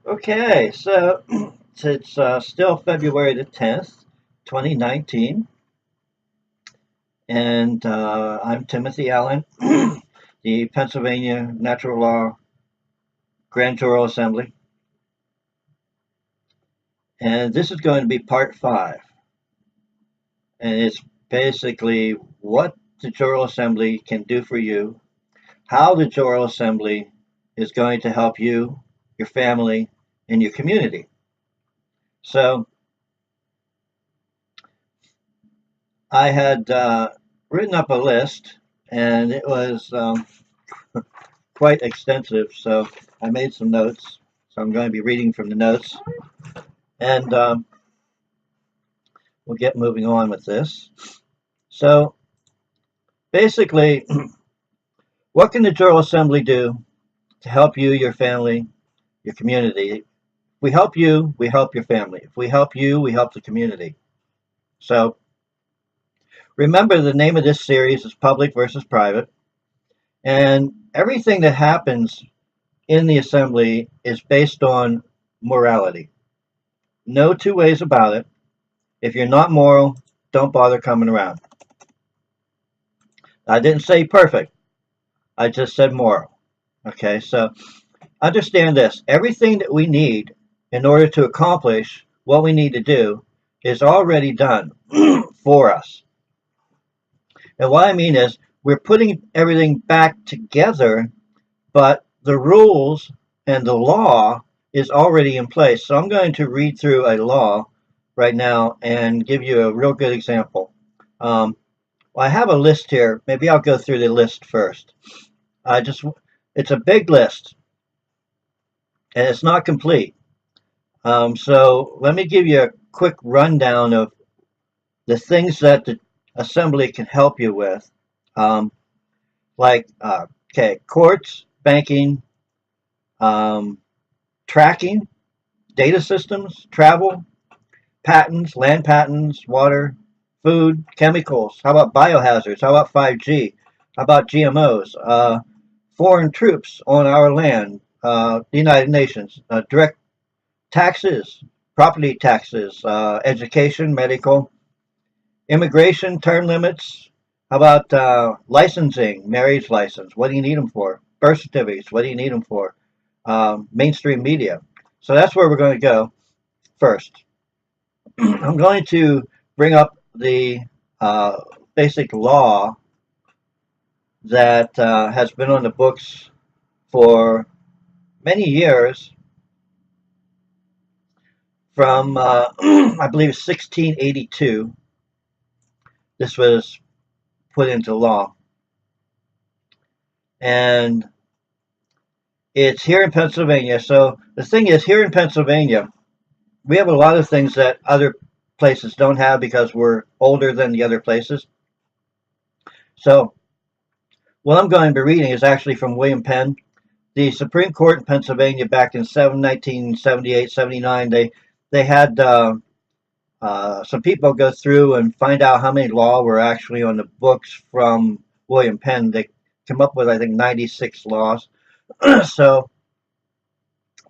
Okay, so it's still February the 10th, 2019, and I'm Timothy Allen, the Pennsylvania Natural Law Grand Jural Assembly, and this is going to be part five, and it's basically what the Jural Assembly can do for you, how the Jural Assembly is going to help you, your family, and your community. So I had written up a list, and it was quite extensive. So I made some notes. So I'm going to be reading from the notes, and we'll get moving on with this. So basically, what can the General Assembly do to help you, your family, your community? If we help you, we help your family. If we help you, we help the community. So remember, the name of this series is Public versus Private, and everything that happens in the assembly is based on morality. No two ways about it. If you're not moral, don't bother coming around. I didn't say perfect. I just said moral. Okay, so understand this. Everything that we need in order to accomplish what we need to do is already done for us. And what I mean is, we're putting everything back together, but the rules and the law is already in place. So I'm going to read through a law right now and give you a real good example. Well, I have a list here. Maybe I'll go through the list first. It's a big list, and it's not complete. So let me give you a quick rundown of the things that the assembly can help you with, um, like courts, banking, um, tracking, data systems, travel, patents, land patents, water, food, chemicals. How about biohazards? How about 5G? How about GMOs? Foreign troops on our land, the United Nations, direct taxes, property taxes, education, medical, immigration, term limits. How about licensing, marriage license? What do you need them for? Birth certificates, what do you need them for? Mainstream media. So that's where we're going to go first. I'm going to bring up the uh, basic law that has been on the books for many years from, I believe, 1682. This was put into law. And it's here in Pennsylvania. So the thing is, here in Pennsylvania, we have a lot of things that other places don't have because we're older than the other places. So what I'm going to be reading is actually from William Penn. The Supreme Court in Pennsylvania back in 1978, 79, they had some people go through and find out how many law were actually on the books from William Penn. They come up with, I think, 96 laws. So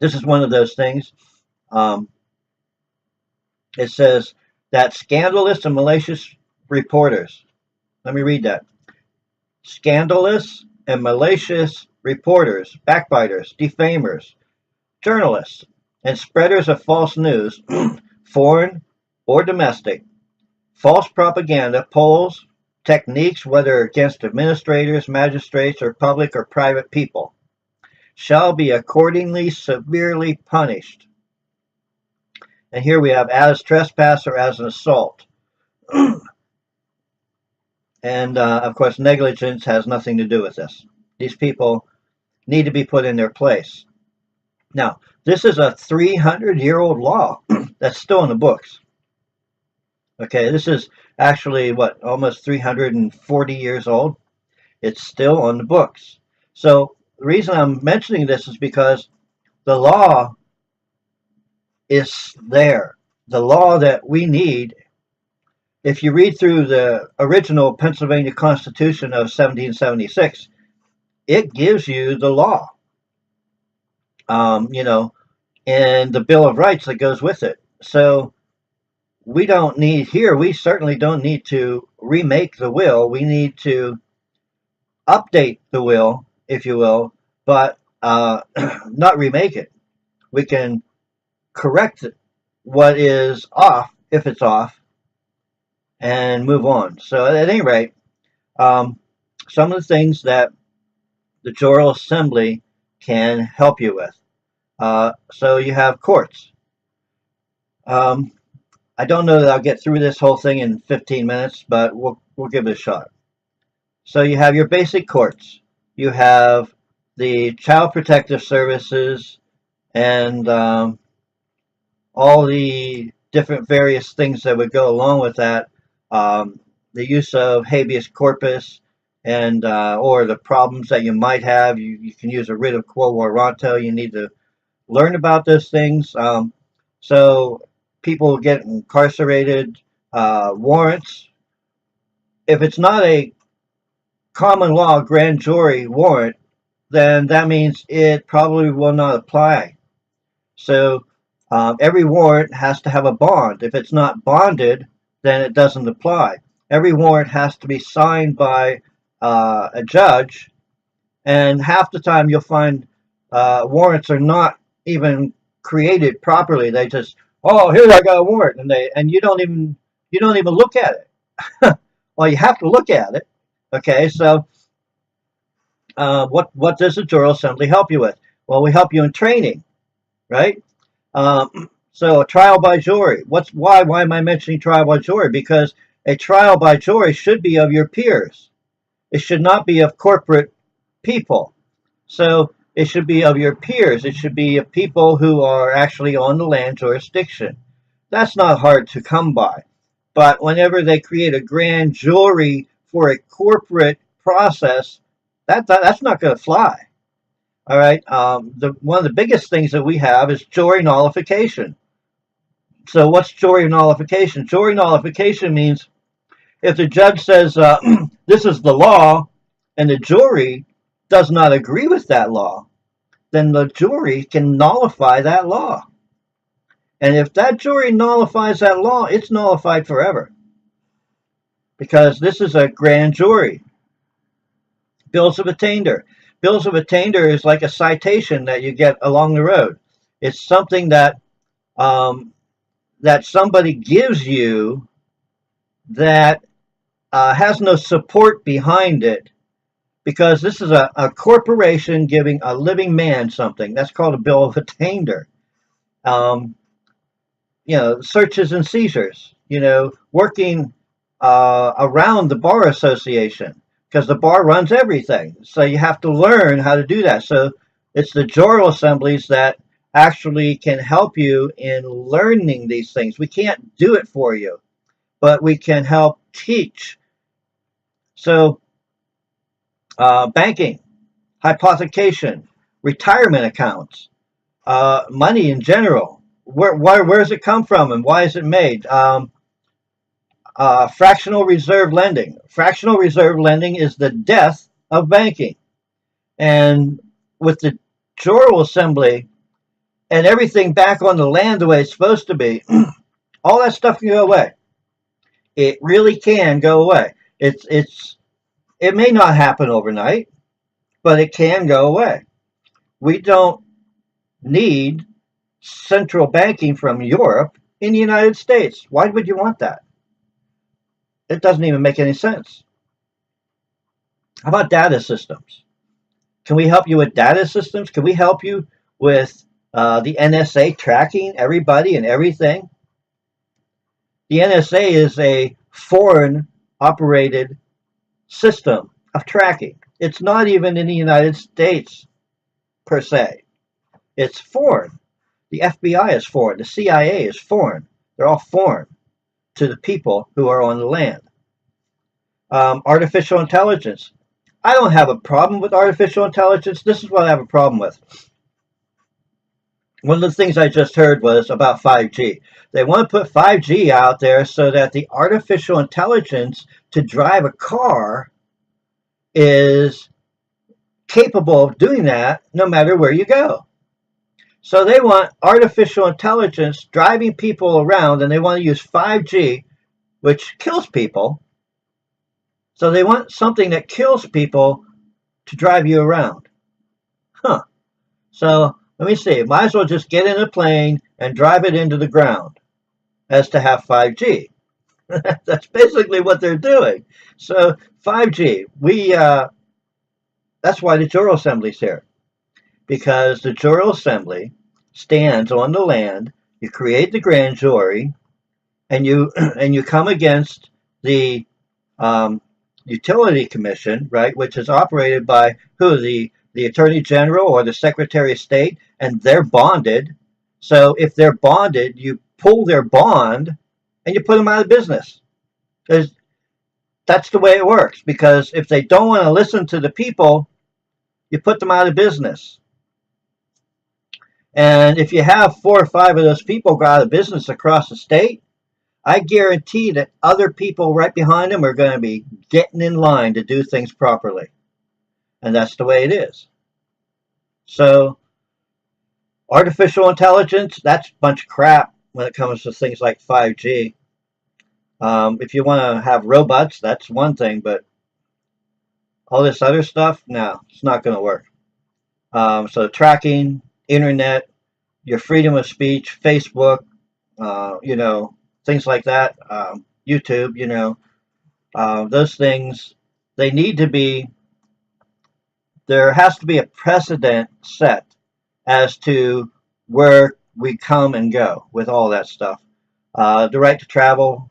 this is one of those things. Um, it says that scandalous and malicious reporters. Let me read that. Scandalous and malicious reporters, backbiters, defamers, journalists, and spreaders of false news, foreign or domestic, false propaganda, polls, techniques, whether against administrators, magistrates, or public or private people, shall be accordingly severely punished. And here we have as trespass or as an assault. And of course, negligence has nothing to do with this. These people need to be put in their place. Now, this is a 300-year-old law that's still in the books. Okay, this is actually what, almost 340 years old. It's still on the books. So the reason I'm mentioning this is because the law is there. The law that we need, if you read through the original Pennsylvania Constitution of 1776, it gives you the law. You know, and the Bill of Rights that goes with it. So we certainly don't need to remake the will. We need to update the will, if you will, but not remake it. We can correct what is off, if it's off, and move on. So at any rate, um, some of the things that the Jural Assembly can help you with. So you have courts. Um, I don't know that I'll get through this whole thing in 15 minutes, but we'll give it a shot. So you have your basic courts. You have the Child Protective Services and all the different various things that would go along with that. The use of habeas corpus and or the problems that you might have. You can use a writ of quo warranto. You need to learn about those things. So people get incarcerated, warrants. If it's not a common law grand jury warrant, then that means it probably will not apply. So every warrant has to have a bond. If it's not bonded, then it doesn't apply. Every warrant has to be signed by a judge, and half the time you'll find warrants are not even created properly. They just, oh, here I got a warrant, and you don't even look at it. Well, you have to look at it. Okay, so what does the Jural Assembly help you with? Well, we help you in training, right? So a trial by jury. Why am I mentioning trial by jury? Because a trial by jury should be of your peers. It should not be of corporate people. So it should be of your peers. It should be of people who are actually on the land jurisdiction. That's not hard to come by. But whenever they create a grand jury for a corporate process, that's not going to fly. All right. One of the biggest things that we have is jury nullification. So what's jury nullification? Jury nullification means if the judge says this is the law and the jury does not agree with that law, then the jury can nullify that law. And if that jury nullifies that law, it's nullified forever. Because this is a grand jury. Bills of attainder. Bills of attainder is like a citation that you get along the road. It's something that that somebody gives you that has no support behind it, because this is a corporation giving a living man something. That's called a bill of attainder. Searches and seizures. Working around the bar association, because the bar runs everything. So you have to learn how to do that. So it's the Jural Assemblies that actually can help you in learning these things. We can't do it for you, but we can help teach. So banking, hypothecation, retirement accounts, money in general. Where does it come from and why is it made? Fractional reserve lending. Fractional reserve lending is the death of banking. And with the Jural Assembly and everything back on the land the way it's supposed to be, all that stuff can go away. It really can go away. It may not happen overnight, but it can go away. We don't need central banking from Europe in the United States. Why would you want that? It doesn't even make any sense. How about data systems? Can we help you with data systems? Can we help you with the NSA tracking everybody and everything? The NSA is a foreign operated system of tracking. It's not even in the United States per se. It's foreign. The FBI is foreign. The CIA is foreign. They're all foreign to the people who are on the land. Artificial intelligence. I don't have a problem with artificial intelligence. This is what I have a problem with. One of the things I just heard was about 5G. They want to put 5G out there so that the artificial intelligence to drive a car is capable of doing that no matter where you go. So they want artificial intelligence driving people around, and they want to use 5G, which kills people. So they want something that kills people to drive you around. Huh. So let me see. Might as well just get in a plane and drive it into the ground as to have 5G. That's basically what they're doing. So 5G, that's why the Jural Assembly's here, because the Jural Assembly stands on the land. You create the grand jury, and you and you come against the um, utility commission, right, which is operated by who, the attorney general or the secretary of state, and they're bonded. So if they're bonded, you pull their bond and you put them out of business. There's, that's the way it works, because if they don't want to listen to the people, you put them out of business. And if you have 4 or 5 of those people go out of business across the state, I guarantee that other people right behind them are going to be getting in line to do things properly. And that's the way it is. So artificial intelligence, that's a bunch of crap when it comes to things like 5G. If you want to have robots, that's one thing, but all this other stuff, no, it's not going to work. So tracking, internet, your freedom of speech, Facebook, things like that, YouTube, those things, they need to be, there has to be a precedent set as to where we come and go with all that stuff. The right to travel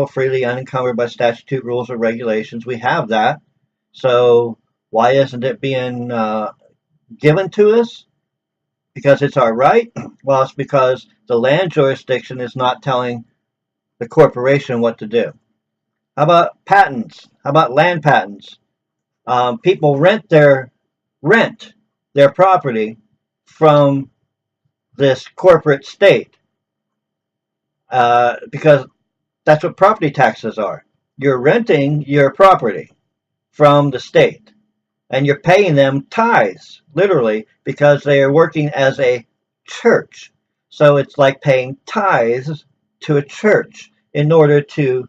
freely, unencumbered by statute, rules, or regulations, we have that. So why isn't it being given to us? Because it's our right? Well, it's because the land jurisdiction is not telling the corporation what to do. How about patents? How about land patents? People rent their property from this corporate state because that's what property taxes are. You're renting your property from the state, and you're paying them tithes, literally, because they are working as a church. So it's like paying tithes to a church in order to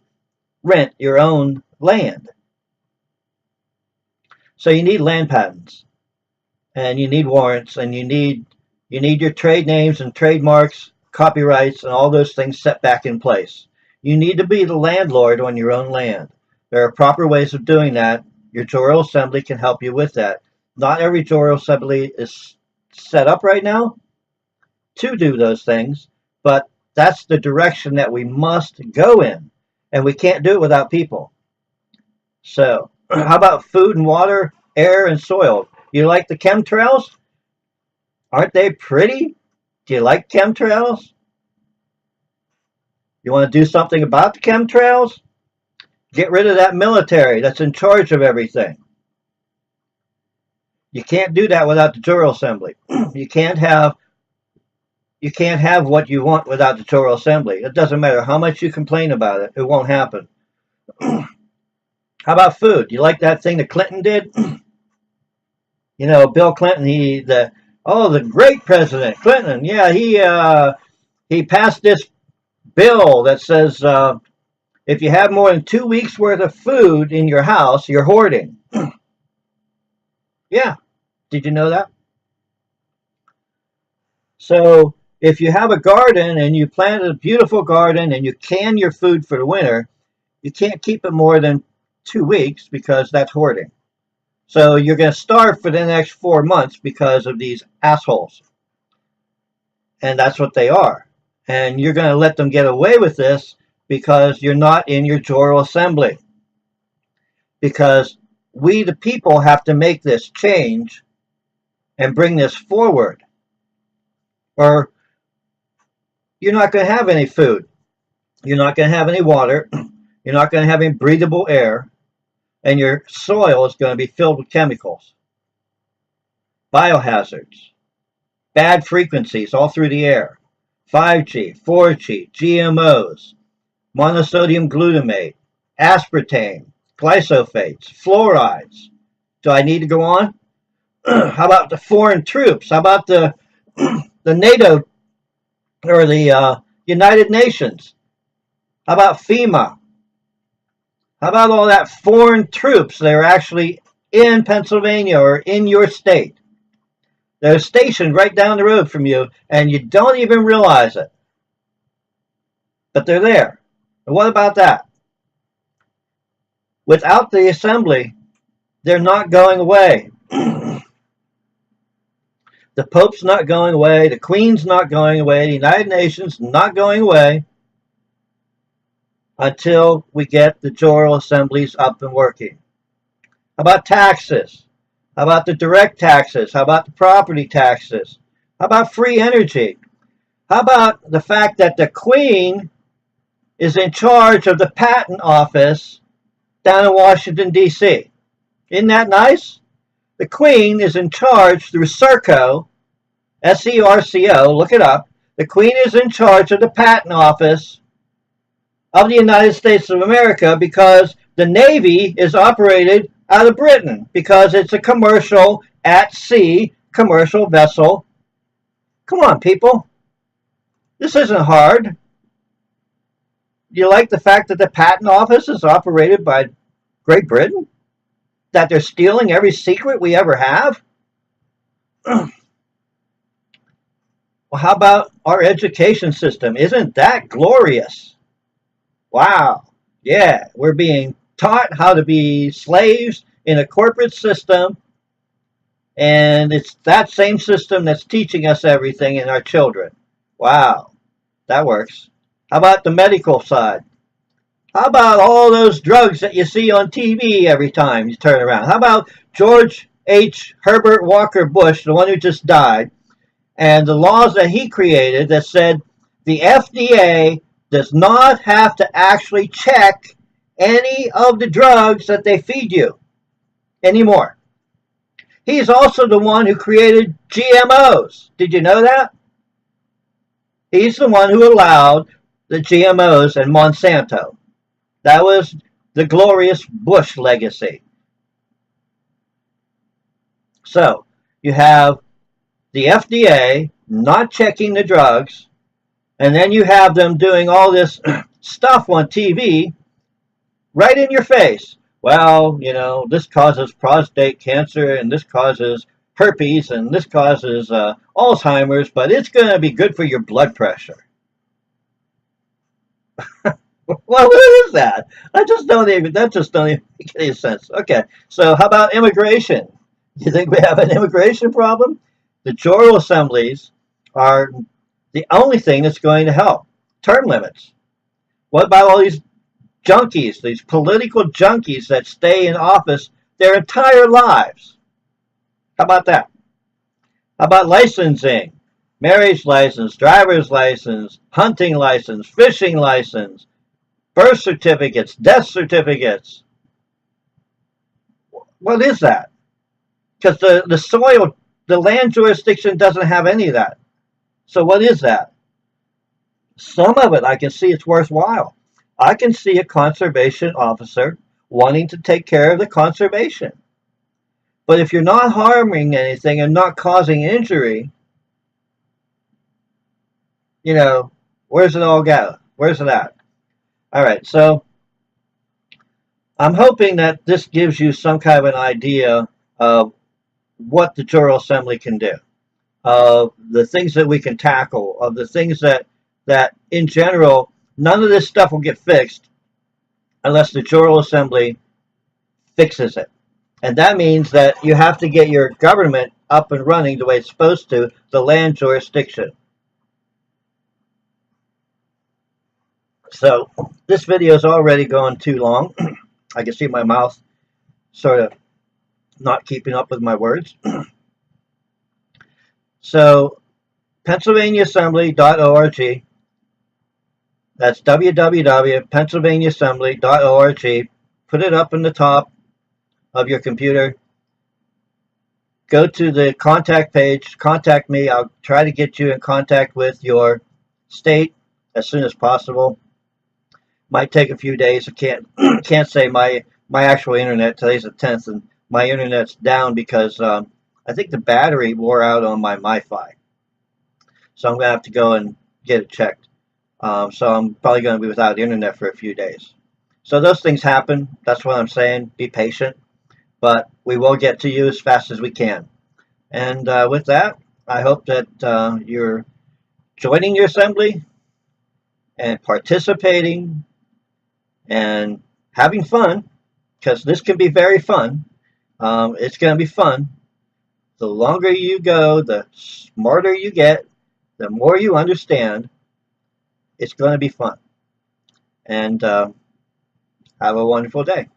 rent your own land. So you need land patents, and you need warrants, and you need your trade names and trademarks, copyrights, and all those things set back in place. You need to be the landlord on your own land. There are proper ways of doing that. Your Jural Assembly can help you with that. Not every Jural Assembly is set up right now to do those things, but that's the direction that we must go in, and we can't do it without people. So, how about food and water, air and soil? You like the chemtrails? Aren't they pretty? Do you like chemtrails? You want to do something about the chemtrails? Get rid of that military that's in charge of everything. You can't do that without the Jural Assembly. You can't have what you want without the Jural Assembly. It doesn't matter how much you complain about it, it won't happen. How about food? You like that thing that Clinton did? Bill Clinton, the great President Clinton. Yeah, he passed this bill that says if you have more than 2 weeks worth of food in your house, you're hoarding. Yeah, did you know that? So if you have a garden and you plant a beautiful garden and you can your food for the winter, you can't keep it more than 2 weeks because that's hoarding. So you're going to starve for the next 4 months because of these assholes. And that's what they are. And you're going to let them get away with this because you're not in your Jural Assembly. Because we, the people, have to make this change and bring this forward. Or you're not going to have any food. You're not going to have any water. You're not going to have any breathable air. And your soil is going to be filled with chemicals, biohazards, bad frequencies all through the air, 5G, 4G, GMOs, monosodium glutamate, aspartame, glyphosates, fluorides. Do I need to go on? How about the foreign troops? How about the the NATO or the United Nations? How about FEMA? How about all that foreign troops that are actually in Pennsylvania or in your state? They're stationed right down the road from you, and you don't even realize it. But they're there. And what about that? Without the assembly, they're not going away. The Pope's not going away. The Queen's not going away. The United Nations not going away until we get the Jural Assemblies up and working. How about taxes? How about the direct taxes? How about the property taxes? How about free energy? How about the fact that the Queen is in charge of the patent office down in Washington, D.C.? Isn't that nice? The Queen is in charge through Serco, S-E-R-C-O, look it up. The Queen is in charge of the patent office of the United States of America because the Navy is operated out of Britain because it's a commercial at-sea commercial vessel. Come on, people. This isn't hard. Do you like the fact that the patent office is operated by Great Britain? That they're stealing every secret we ever have? Well, how about our education system? Isn't that glorious? Wow. Yeah, we're being taught how to be slaves in a corporate system, and it's that same system that's teaching us everything in our children. Wow, that works. How about the medical side? How about all those drugs that you see on TV every time you turn around? How about George H. Herbert Walker Bush, the one who just died, and the laws that he created that said the FDA does not have to actually check any of the drugs that they feed you anymore. He's also the one who created GMOs. Did you know that? He's the one who allowed the GMOs and Monsanto. That was the glorious Bush legacy. So you have the FDA not checking the drugs, and then you have them doing all this stuff on TV right in your face. Well, you know, this causes prostate cancer, and this causes herpes, and this causes Alzheimer's, but it's going to be good for your blood pressure. Well, what is that? That just don't even make any sense. Okay, so how about immigration? You think we have an immigration problem? The Jural Assemblies are the only thing that's going to help. Term limits. What about all these junkies, these political junkies that stay in office their entire lives? How about that? How about licensing? Marriage license, driver's license, hunting license, fishing license, birth certificates, death certificates. What is that? Because the land jurisdiction doesn't have any of that. So what is that? Some of it I can see it's worthwhile. I can see a conservation officer wanting to take care of the conservation. But if you're not harming anything and not causing injury, you know, where's it all go? Where's it at? All right, so I'm hoping that this gives you some kind of an idea of what the Jural Assembly can do, of the things that we can tackle, of the things that in general, none of this stuff will get fixed unless the Jural Assembly fixes it. And that means that you have to get your government up and running the way it's supposed to, the land jurisdiction. So this video is already going too long. I can see my mouth sort of not keeping up with my words. So PennsylvaniaAssembly.org. That's www.pennsylvaniaassembly.org. Put it up in the top of your computer. Go to the contact page. Contact me. I'll try to get you in contact with your state as soon as possible. Might take a few days. I can't say my actual internet. Today's the 10th, and my internet's down because I think the battery wore out on my MiFi. so I'm going to have to go and get it checked. So I'm probably going to be without internet for a few days. So those things happen. That's what I'm saying. Be patient, but we will get to you as fast as we can. And with that, I hope that you're joining your assembly and participating and having fun, because this can be very fun. It's going to be fun. The longer you go, the smarter you get, the more you understand. It's going to be fun. And have a wonderful day.